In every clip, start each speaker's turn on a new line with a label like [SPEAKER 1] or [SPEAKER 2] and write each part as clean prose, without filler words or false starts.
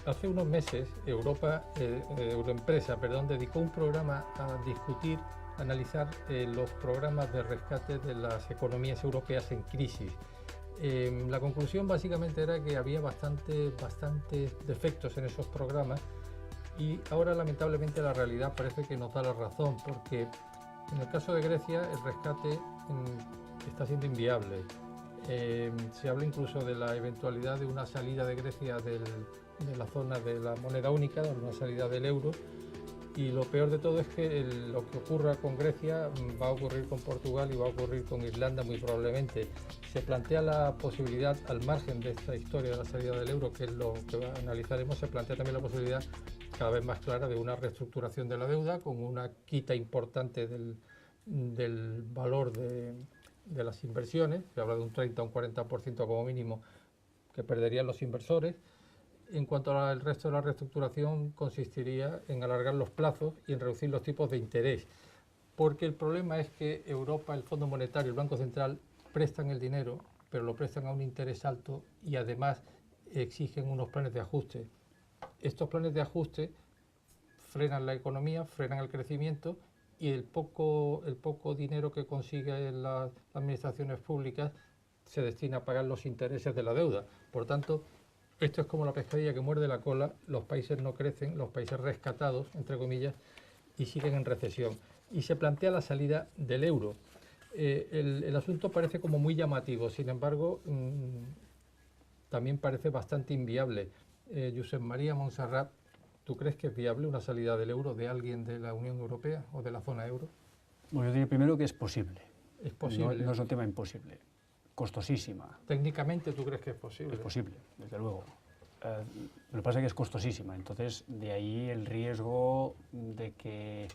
[SPEAKER 1] Hace unos meses Euroempresa, dedicó un programa a discutir, analizar los programas de rescate de las economías europeas en crisis. La conclusión básicamente era que había bastantes defectos en esos programas y ahora lamentablemente la realidad parece que nos da la razón, porque en el caso de Grecia el rescate está siendo inviable. Se habla incluso de la eventualidad de una salida de Grecia de la zona de la moneda única, de una salida del euro, y lo peor de todo es que lo que ocurra con Grecia va a ocurrir con Portugal y va a ocurrir con Irlanda muy probablemente. Se plantea la posibilidad, al margen de esta historia de la salida del euro, que es lo que analizaremos, se plantea también la posibilidad cada vez más clara de una reestructuración de la deuda con una quita importante del valor de las inversiones. Se habla de un 30 o un 40% como mínimo que perderían los inversores. En cuanto al resto de la reestructuración, consistiría en alargar los plazos y en reducir los tipos de interés, porque el problema es que Europa, el Fondo Monetario, el Banco Central prestan el dinero, pero lo prestan a un interés alto y además exigen unos planes de ajuste. Estos planes de ajuste frenan la economía, frenan el crecimiento, y el poco dinero que consiguen las administraciones públicas se destina a pagar los intereses de la deuda. Por tanto, esto es como la pescadilla que muerde la cola. Los países no crecen, los países rescatados, entre comillas, y siguen en recesión. Y se plantea la salida del euro. El asunto parece como muy llamativo, sin embargo, también parece bastante inviable. Josep María Montserrat, ¿tú crees que es viable una salida del euro de alguien de la Unión Europea o de la zona euro?
[SPEAKER 2] Bueno, yo diría primero que es posible.
[SPEAKER 1] Es posible.
[SPEAKER 2] No es un tema imposible. Costosísima.
[SPEAKER 1] ¿Técnicamente tú crees que es posible?
[SPEAKER 2] Es posible, desde luego. Lo que pasa es que es costosísima, entonces de ahí el riesgo de que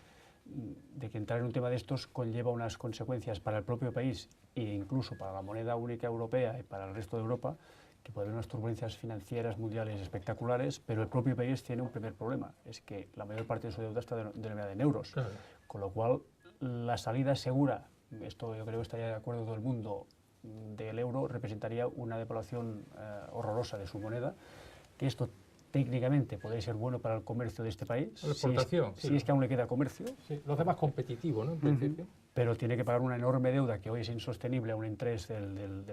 [SPEAKER 2] entrar en un tema de estos conlleva unas consecuencias para el propio país e incluso para la moneda única europea y para el resto de Europa, que puede haber unas turbulencias financieras mundiales espectaculares, pero el propio país tiene un primer problema, es que la mayor parte de su deuda está denominada en euros,
[SPEAKER 1] claro.
[SPEAKER 2] Con lo cual la salida segura, esto yo creo que estaría de acuerdo todo el mundo, del euro representaría una devaluación horrorosa de su moneda, que esto técnicamente podría ser bueno para el comercio de este país,
[SPEAKER 1] la exportación,
[SPEAKER 2] si es que aún le queda comercio.
[SPEAKER 1] Sí, lo hace más competitivo, ¿no? En principio.
[SPEAKER 2] Pero tiene que pagar una enorme deuda que hoy es insostenible a un interés del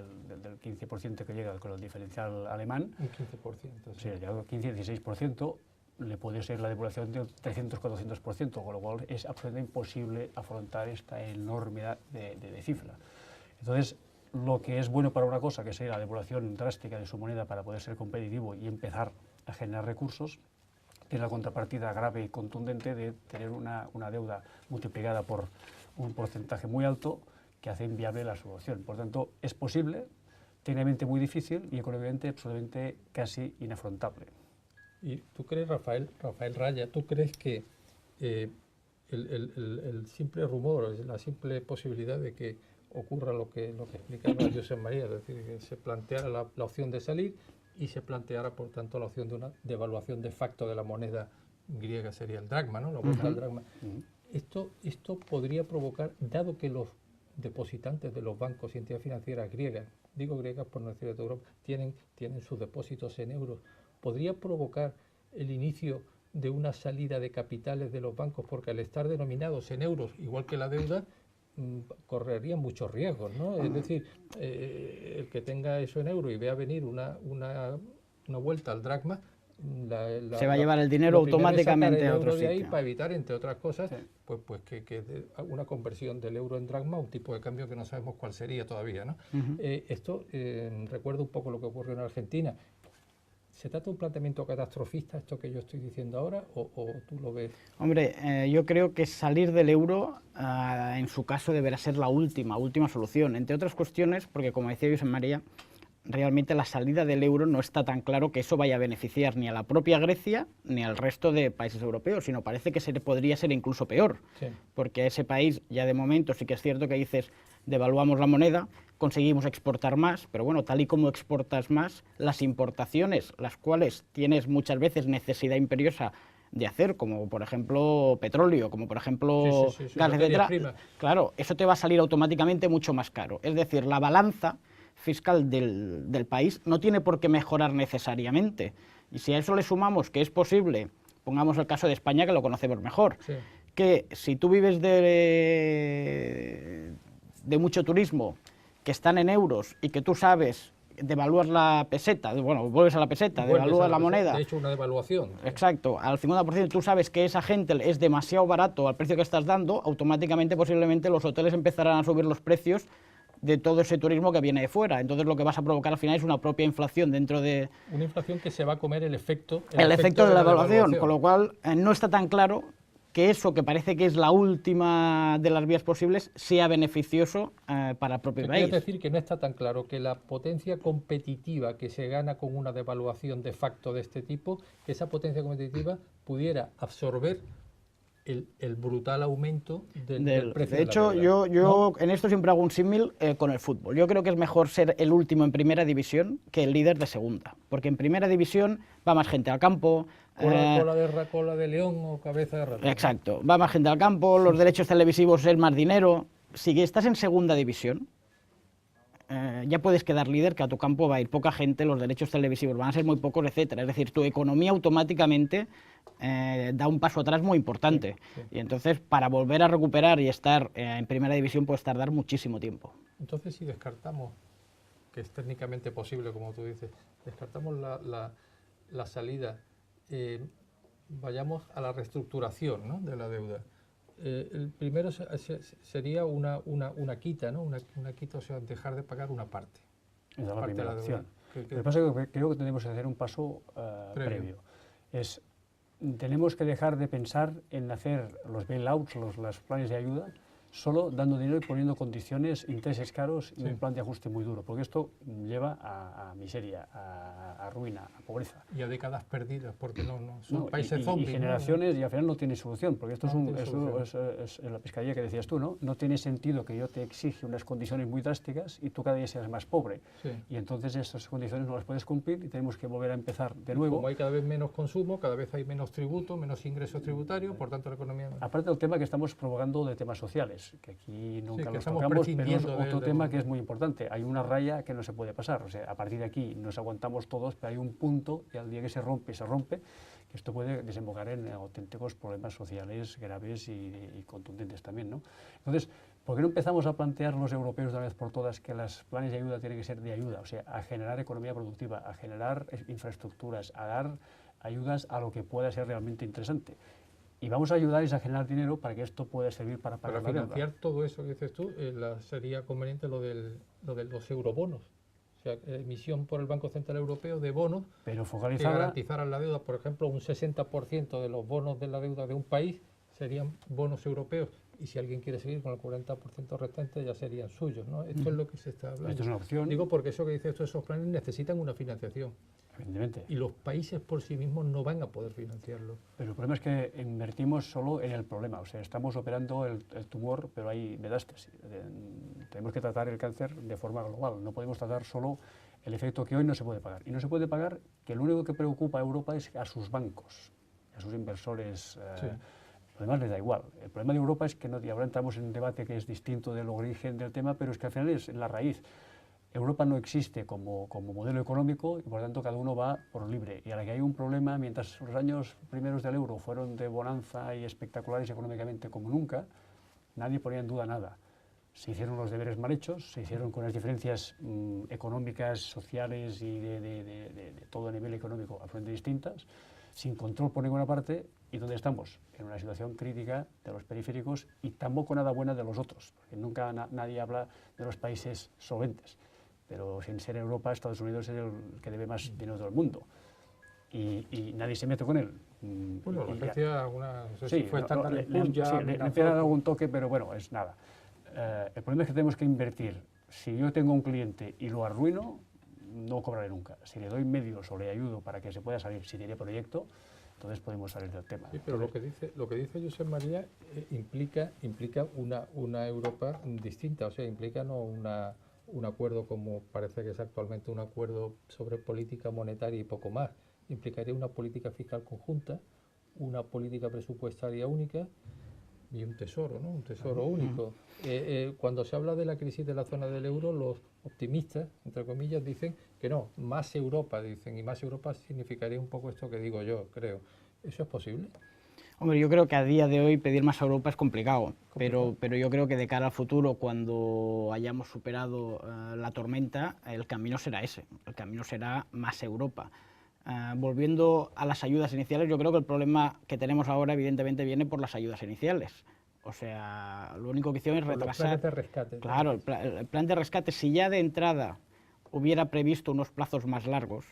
[SPEAKER 2] 15% que llega con el diferencial alemán.
[SPEAKER 1] Un 15%.
[SPEAKER 2] Sí, llegado al 15-16%, le puede ser la devaluación de 300-400%, con lo cual es absolutamente imposible afrontar esta enormidad de cifra. Entonces, lo que es bueno para una cosa, que sería la devaluación drástica de su moneda para poder ser competitivo y empezar a generar recursos, tiene la contrapartida grave y contundente de tener una deuda multiplicada por un porcentaje muy alto que hace inviable la solución. Por tanto, es posible, técnicamente muy difícil y económicamente absolutamente casi inafrontable.
[SPEAKER 1] ¿Y tú crees, Rafael Raya, tú crees que el simple rumor, la simple posibilidad de que ocurra lo que explicaba Josep María, es decir, que se planteara la opción de salir y se planteara, por tanto, la opción de una devaluación de facto de la moneda griega, sería el dracma, ¿no? La vuelta al dracma. Esto podría provocar, dado que los depositantes de los bancos y entidades financieras griegas, digo griegas por no decir de toda Europa, tienen sus depósitos en euros, podría provocar el inicio de una salida de capitales de los bancos, porque al estar denominados en euros, igual que la deuda, correrían muchos riesgos, ¿no? Es decir, el que tenga eso en euro y vea venir una vuelta al dracma,
[SPEAKER 3] se va a llevar el dinero automáticamente a otro
[SPEAKER 1] sitio. De ahí
[SPEAKER 3] sitio.
[SPEAKER 1] para evitar, entre otras cosas, sí, pues que una conversión del euro en dracma, un tipo de cambio que no sabemos cuál sería todavía, ¿no? Esto recuerda un poco lo que ocurrió en Argentina. ¿Se trata de un planteamiento catastrofista, esto que yo estoy diciendo ahora, o tú lo ves?
[SPEAKER 3] Hombre, yo creo que salir del euro, en su caso, deberá ser la última solución, entre otras cuestiones, porque como decía Josep María, realmente la salida del euro no está tan claro que eso vaya a beneficiar ni a la propia Grecia ni al resto de países europeos, sino parece que podría ser incluso peor, sí, porque a ese país ya de momento sí que es cierto que dices, devaluamos la moneda, conseguimos exportar más, pero bueno, tal y como exportas más, las importaciones, las cuales tienes muchas veces necesidad imperiosa de hacer, como por ejemplo petróleo, como por ejemplo gas, etcétera, claro, eso te va a salir automáticamente mucho más caro. Es decir, la balanza fiscal del país no tiene por qué mejorar necesariamente. Y si a eso le sumamos que es posible, pongamos el caso de España, que lo conocemos mejor,
[SPEAKER 1] Sí.
[SPEAKER 3] que si tú vives de mucho turismo, que están en euros y que tú sabes devaluar la peseta, bueno, vuelves a la peseta,
[SPEAKER 1] Vuelves
[SPEAKER 3] devalúas
[SPEAKER 1] a
[SPEAKER 3] la
[SPEAKER 1] peseta,
[SPEAKER 3] moneda.
[SPEAKER 1] De hecho, una devaluación.
[SPEAKER 3] Exacto, al 50% tú sabes que esa gente es demasiado barato al precio que estás dando, automáticamente posiblemente los hoteles empezarán a subir los precios de todo ese turismo que viene de fuera. Entonces lo que vas a provocar al final es una propia inflación dentro de...
[SPEAKER 1] Una inflación que se va a comer el efecto
[SPEAKER 3] el efecto de la devaluación, con lo cual no está tan claro que eso, que parece que es la última de las vías posibles, sea beneficioso para el propio país.
[SPEAKER 1] Quiero decir que no está tan claro que la potencia competitiva que se gana con una devaluación de facto de este tipo, que esa potencia competitiva pudiera absorber el brutal aumento del precio
[SPEAKER 3] de
[SPEAKER 1] de
[SPEAKER 3] hecho,
[SPEAKER 1] la deuda,
[SPEAKER 3] yo en esto siempre hago un símil con el fútbol. Yo creo que es mejor ser el último en primera división que el líder de segunda, porque en primera división va más gente al campo.
[SPEAKER 1] Cola de león o cabeza de ratón.
[SPEAKER 3] Exacto, va más gente al campo, los derechos televisivos es más dinero. Si estás en segunda división, ya puedes quedar líder, que a tu campo va a ir poca gente, los derechos televisivos van a ser muy pocos, etcétera. Es decir, tu economía automáticamente da un paso atrás muy importante.
[SPEAKER 1] Sí.
[SPEAKER 3] Y entonces, para volver a recuperar y estar en primera división, puedes tardar muchísimo tiempo.
[SPEAKER 1] Entonces, si descartamos, que es técnicamente posible, como tú dices, descartamos la salida, vayamos a la reestructuración, ¿no?, de la deuda. El primero sería una quita, ¿no? Una quita, o sea, dejar de pagar una parte.
[SPEAKER 2] Esa es la
[SPEAKER 1] parte de
[SPEAKER 2] primera
[SPEAKER 1] la
[SPEAKER 2] opción.
[SPEAKER 1] deuda.
[SPEAKER 2] Lo que pasa es que creo que tenemos que hacer un paso previo. Tenemos que dejar de pensar en hacer los bailouts, los planes de ayuda, solo dando dinero y poniendo condiciones, intereses caros y un plan de ajuste muy duro, porque esto lleva a miseria, a ruina, a pobreza.
[SPEAKER 1] Y a décadas perdidas, porque son países zombies.
[SPEAKER 2] Y generaciones, y al final no tiene solución, porque esto es la pescadilla que decías tú, ¿no? No tiene sentido que yo te exige unas condiciones muy drásticas y tú cada día seas más pobre.
[SPEAKER 1] Sí.
[SPEAKER 2] Y entonces estas condiciones no las puedes cumplir y tenemos que volver a empezar de nuevo.
[SPEAKER 1] Como hay cada vez menos consumo, cada vez hay menos tributo, menos ingresos tributarios, por tanto la economía...
[SPEAKER 2] Aparte del tema que estamos provocando de temas sociales, que aquí nunca los
[SPEAKER 1] estamos
[SPEAKER 2] tocamos, pero es
[SPEAKER 1] prescindiendo
[SPEAKER 2] otro tema que es muy importante. Hay una raya que no se puede pasar, o sea, a partir de aquí nos aguantamos todos, pero hay un punto y al día que se rompe, que esto puede desembocar en auténticos problemas sociales graves y contundentes también, ¿no? Entonces, ¿por qué no empezamos a plantear los europeos de una vez por todas que los planes de ayuda tienen que ser de ayuda? O sea, a generar economía productiva, a generar infraestructuras, a dar ayudas a lo que pueda ser realmente interesante. Y vamos a ayudarles a generar dinero para que esto pueda servir para pagar la deuda.
[SPEAKER 1] Para financiar todo eso que dices tú, sería conveniente lo de los eurobonos. O sea, emisión por el Banco Central Europeo de bonos
[SPEAKER 2] pero
[SPEAKER 1] que garantizaran la deuda. Por ejemplo, un 60% de los bonos de la deuda de un país serían bonos europeos. Y si alguien quiere seguir con el 40% restante, ya serían suyos, ¿no? Esto es lo que se está hablando.
[SPEAKER 2] Esto es una opción.
[SPEAKER 1] Digo porque eso que dices tú, esos planes necesitan una financiación.
[SPEAKER 2] Evidentemente.
[SPEAKER 1] Y los países por sí mismos no van a poder financiarlo.
[SPEAKER 2] Pero el problema es que invertimos solo en el problema. O sea, estamos operando el tumor, pero hay metástasis. Tenemos que tratar el cáncer de forma global. No podemos tratar solo el efecto que hoy no se puede pagar. Y no se puede pagar que lo único que preocupa a Europa es a sus bancos, a sus inversores.
[SPEAKER 1] Sí.
[SPEAKER 2] Lo demás les da igual. El problema de Europa es que y ahora entramos en un debate que es distinto del origen del tema, pero es que al final es la raíz. Europa no existe como modelo económico y por lo tanto cada uno va por libre. Y a la que hay un problema, mientras los años primeros del euro fueron de bonanza y espectaculares económicamente como nunca, nadie ponía en duda nada. Se hicieron los deberes mal hechos, se hicieron con las diferencias económicas, sociales y de todo nivel económico absolutamente distintas, sin control por ninguna parte. ¿Y dónde estamos? En una situación crítica de los periféricos y tampoco nada buena de los otros, porque nunca nadie habla de los países solventes. Pero sin ser Europa, Estados Unidos es el que debe más dinero del mundo. Y nadie se mete con él.
[SPEAKER 1] Bueno, la Grecia, no sé si fue
[SPEAKER 2] le
[SPEAKER 1] estándar
[SPEAKER 2] empiezan algún toque, pero bueno, es nada. El problema es que tenemos que invertir. Si yo tengo un cliente y lo arruino, no cobraré nunca. Si le doy medios o le ayudo para que se pueda salir, si tiene proyecto, entonces podemos salir del tema.
[SPEAKER 1] Sí, pero lo que dice Josep María implica una Europa distinta, o sea, implica no un acuerdo como parece que es actualmente un acuerdo sobre política monetaria y poco más. Implicaría una política fiscal conjunta, una política presupuestaria única y un tesoro, ¿no? Un tesoro único. Cuando se habla de la crisis de la zona del euro, optimistas, entre comillas, dicen que no, más Europa, dicen, y más Europa significaría un poco esto que digo yo, creo. ¿Eso es posible?
[SPEAKER 3] Hombre, yo creo que a día de hoy pedir más a Europa es complicado, pero yo creo que de cara al futuro, cuando hayamos superado la tormenta, el camino será ese, el camino será más Europa. Volviendo a las ayudas iniciales, yo creo que el problema que tenemos ahora evidentemente viene por las ayudas iniciales. O sea, lo único que hicieron es retrasar...
[SPEAKER 1] Los planes de rescate.
[SPEAKER 3] Claro, el plan de rescate, si ya de entrada hubiera previsto unos plazos más largos,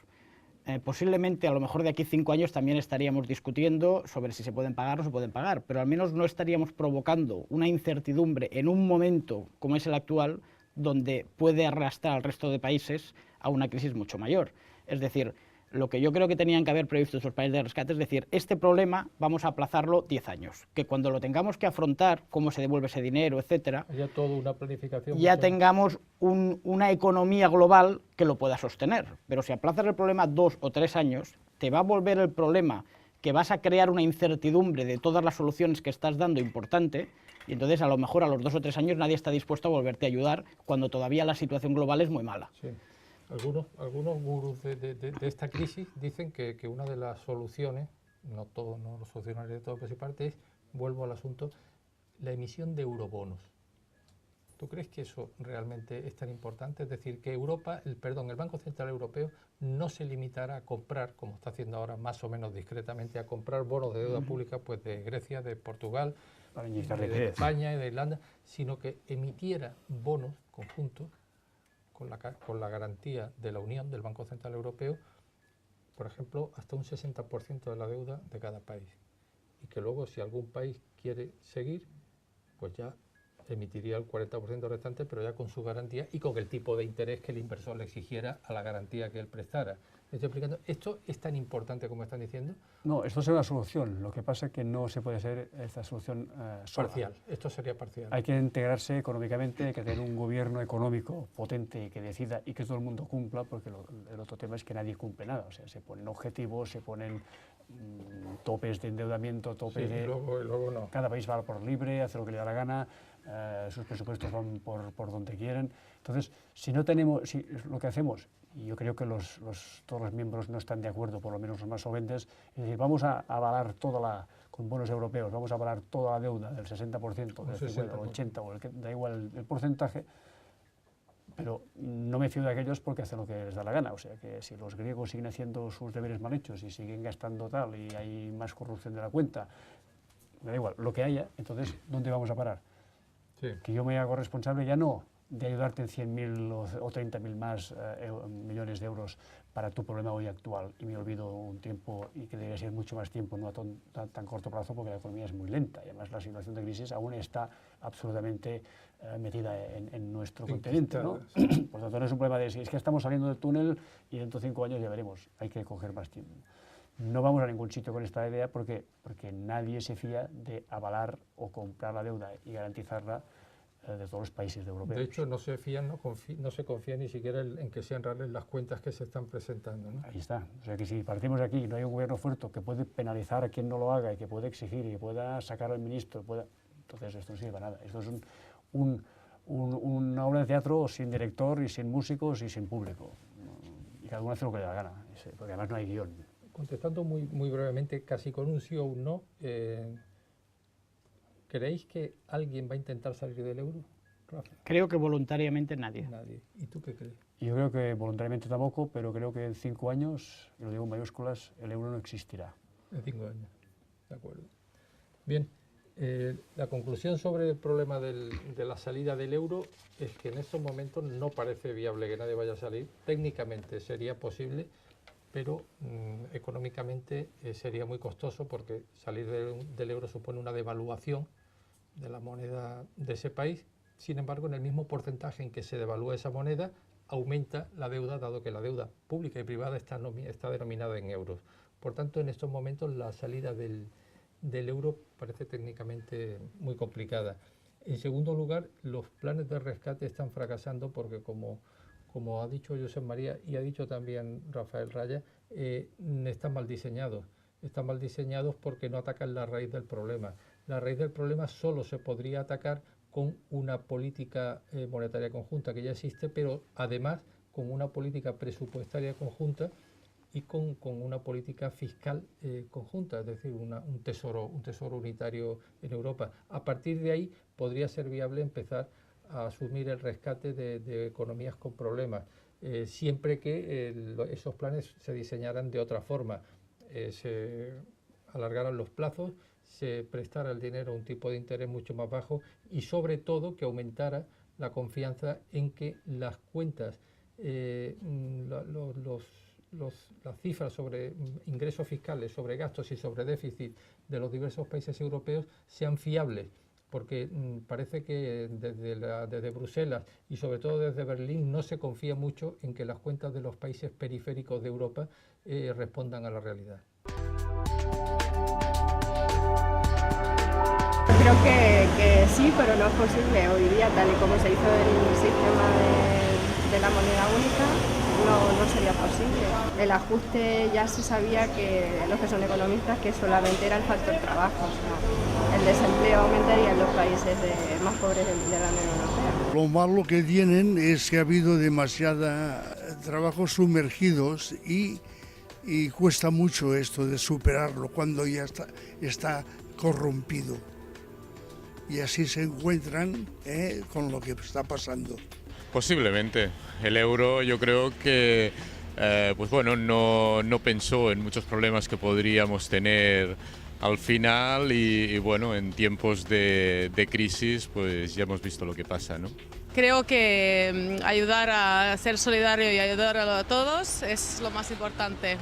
[SPEAKER 3] posiblemente a lo mejor de aquí 5 años también estaríamos discutiendo sobre si se pueden pagar o no se pueden pagar, pero al menos no estaríamos provocando una incertidumbre en un momento como es el actual, donde puede arrastrar al resto de países a una crisis mucho mayor. Es decir, lo que yo creo que tenían que haber previsto esos planes de rescate es decir, este problema vamos a aplazarlo 10 años, que cuando lo tengamos que afrontar, cómo se devuelve ese dinero, etcétera,
[SPEAKER 1] ya toda una planificación.
[SPEAKER 3] Ya tengamos una economía global que lo pueda sostener. Pero si aplazas el problema 2 o 3 años, te va a volver el problema que vas a crear una incertidumbre de todas las soluciones que estás dando importante, y entonces a lo mejor a los 2 o 3 años nadie está dispuesto a volverte a ayudar cuando todavía la situación global es muy mala.
[SPEAKER 1] Sí. Algunos gurús de esta crisis dicen que una de las soluciones, no lo solucionaré de todo, pero sí parte, es, vuelvo al asunto, la emisión de eurobonos. ¿Tú crees que eso realmente es tan importante? Es decir, que el Banco Central Europeo no se limitará a comprar, como está haciendo ahora más o menos discretamente, a comprar bonos de deuda pública pues de Grecia, de Portugal, de España y de Irlanda, sino que emitiera bonos conjuntos con la garantía de la Unión, del Banco Central Europeo, por ejemplo, hasta un 60% de la deuda de cada país. Y que luego, si algún país quiere seguir, pues ya emitiría el 40% restante, pero ya con su garantía y con el tipo de interés que el inversor le exigiera a la garantía que él prestara. ¿Estoy explicando? ¿Esto es tan importante como están diciendo?
[SPEAKER 2] No, esto será una solución. Lo que pasa es que no se puede hacer esta solución sola.
[SPEAKER 1] Parcial. Esto sería parcial.
[SPEAKER 2] Hay que integrarse económicamente, hay que tener un gobierno económico potente que decida y que todo el mundo cumpla, porque el otro tema es que nadie cumple nada. O sea, se ponen objetivos, se ponen topes de endeudamiento, topes de...
[SPEAKER 1] Luego no.
[SPEAKER 2] Cada país va por libre, hace lo que le da la gana, sus presupuestos van por donde quieren. Entonces, si no tenemos, lo que hacemos, y yo creo que todos los miembros no están de acuerdo, por lo menos los más solventes, es decir, vamos a avalar con bonos europeos, vamos a avalar toda la deuda del 60%, del 50%, del 80%, da igual el porcentaje, pero no me fío de aquellos porque hacen lo que les da la gana. O sea, que si los griegos siguen haciendo sus deberes mal hechos y siguen gastando tal y hay más corrupción de la cuenta, me da igual, lo que haya, entonces, ¿dónde vamos a parar?
[SPEAKER 1] Sí.
[SPEAKER 2] Que yo me hago responsable ya no de ayudarte en 100.000 o 30.000 más millones de euros para tu problema hoy actual y me olvido un tiempo y que debería ser mucho más tiempo, no a tan corto plazo, porque la economía es muy lenta y además la situación de crisis aún está absolutamente metida en nuestro continente, ¿no? Por lo tanto, no es un problema de si es que estamos saliendo del túnel y dentro de 5 años ya veremos, hay que coger más tiempo. No vamos a ningún sitio con esta idea porque nadie se fía de avalar o comprar la deuda y garantizarla de todos los países europeos.
[SPEAKER 1] De hecho, no se fían, no se confía ni siquiera en que sean reales las cuentas que se están presentando, ¿no?
[SPEAKER 2] Ahí está. O sea que si partimos de aquí y no hay un gobierno fuerte que puede penalizar a quien no lo haga y que puede exigir y que pueda sacar al ministro, entonces esto no sirve para nada. Esto es una obra de teatro sin director y sin músicos y sin público. Y cada uno hace lo que le da la gana, porque además no hay guión.
[SPEAKER 1] Contestando muy brevemente, casi con un sí o un no, ¿creéis que alguien va a intentar salir del euro, Rafa?
[SPEAKER 3] Creo que voluntariamente nadie.
[SPEAKER 1] Nadie. ¿Y tú qué crees?
[SPEAKER 2] Yo creo que voluntariamente tampoco, pero creo que en 5 años, y lo digo en mayúsculas, el euro no existirá.
[SPEAKER 1] En 5 años, de acuerdo. Bien, la conclusión sobre el problema de la salida del euro es que en estos momentos no parece viable que nadie vaya a salir. Técnicamente sería posible, pero económicamente sería muy costoso porque salir del euro supone una devaluación de la moneda de ese país. Sin embargo, en el mismo porcentaje en que se devalúa esa moneda, aumenta la deuda, dado que la deuda pública y privada está denominada en euros. Por tanto, en estos momentos la salida del euro parece técnicamente muy complicada. En segundo lugar, los planes de rescate están fracasando porque, como ha dicho Josep María y ha dicho también Rafael Raya, están mal diseñados. Están mal diseñados porque no atacan la raíz del problema. La raíz del problema solo se podría atacar con una política monetaria conjunta que ya existe, pero además con una política presupuestaria conjunta y con una política fiscal conjunta, es decir, un tesoro unitario en Europa. A partir de ahí podría ser viable empezar a asumir el rescate de economías con problemas, siempre que esos planes se diseñaran de otra forma, se alargaran los plazos, se prestara el dinero a un tipo de interés mucho más bajo y sobre todo que aumentara la confianza en que las cuentas, las cifras sobre ingresos fiscales, sobre gastos y sobre déficit de los diversos países europeos sean fiables, porque parece que desde Bruselas y sobre todo desde Berlín no se confía mucho en que las cuentas de los países periféricos de Europa respondan a la realidad.
[SPEAKER 4] Creo que sí, pero no es posible. Hoy día, tal y como se hizo el sistema de la moneda única, no sería posible. El ajuste ya se sabía que los que son economistas que solamente era el factor trabajo. O sea, el desempleo aumentaría en los países más pobres de la Unión Europea.
[SPEAKER 5] Lo malo que tienen es que ha habido demasiada trabajos sumergidos y cuesta mucho esto de superarlo cuando ya está corrompido. Y así se encuentran con lo que está pasando.
[SPEAKER 6] Posiblemente. El euro yo creo que pues bueno, no pensó en muchos problemas que podríamos tener al final y bueno, en tiempos de crisis pues ya hemos visto lo que pasa, ¿no?
[SPEAKER 7] Creo que ayudar a ser solidario y ayudar a todos es lo más importante,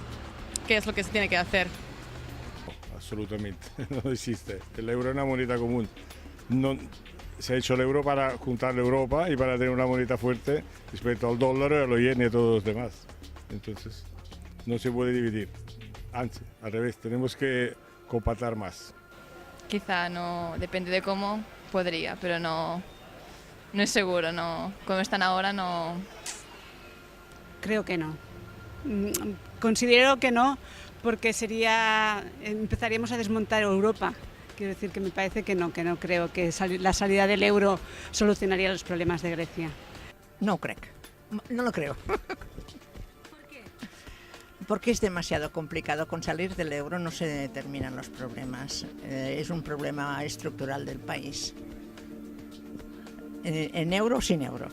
[SPEAKER 7] que es lo que se tiene que hacer.
[SPEAKER 8] Absolutamente, no existe. El euro es una moneda común. No, se ha hecho el euro para juntar a Europa y para tener una moneda fuerte respecto al dólar, a los yen y a todos los demás. Entonces, no se puede dividir. Antes, al revés, tenemos que compactar más.
[SPEAKER 9] Quizá no, depende de cómo, podría, pero no es seguro, no. Como están ahora, no.
[SPEAKER 10] Creo que no. Considero que no, porque empezaríamos a desmontar Europa. Quiero decir que me parece que no creo que la salida del euro solucionaría los problemas de Grecia.
[SPEAKER 11] No lo creo. ¿Por qué? Porque es demasiado complicado. Con salir del euro no se determinan los problemas. Es un problema estructural del país. En euro, sin euro.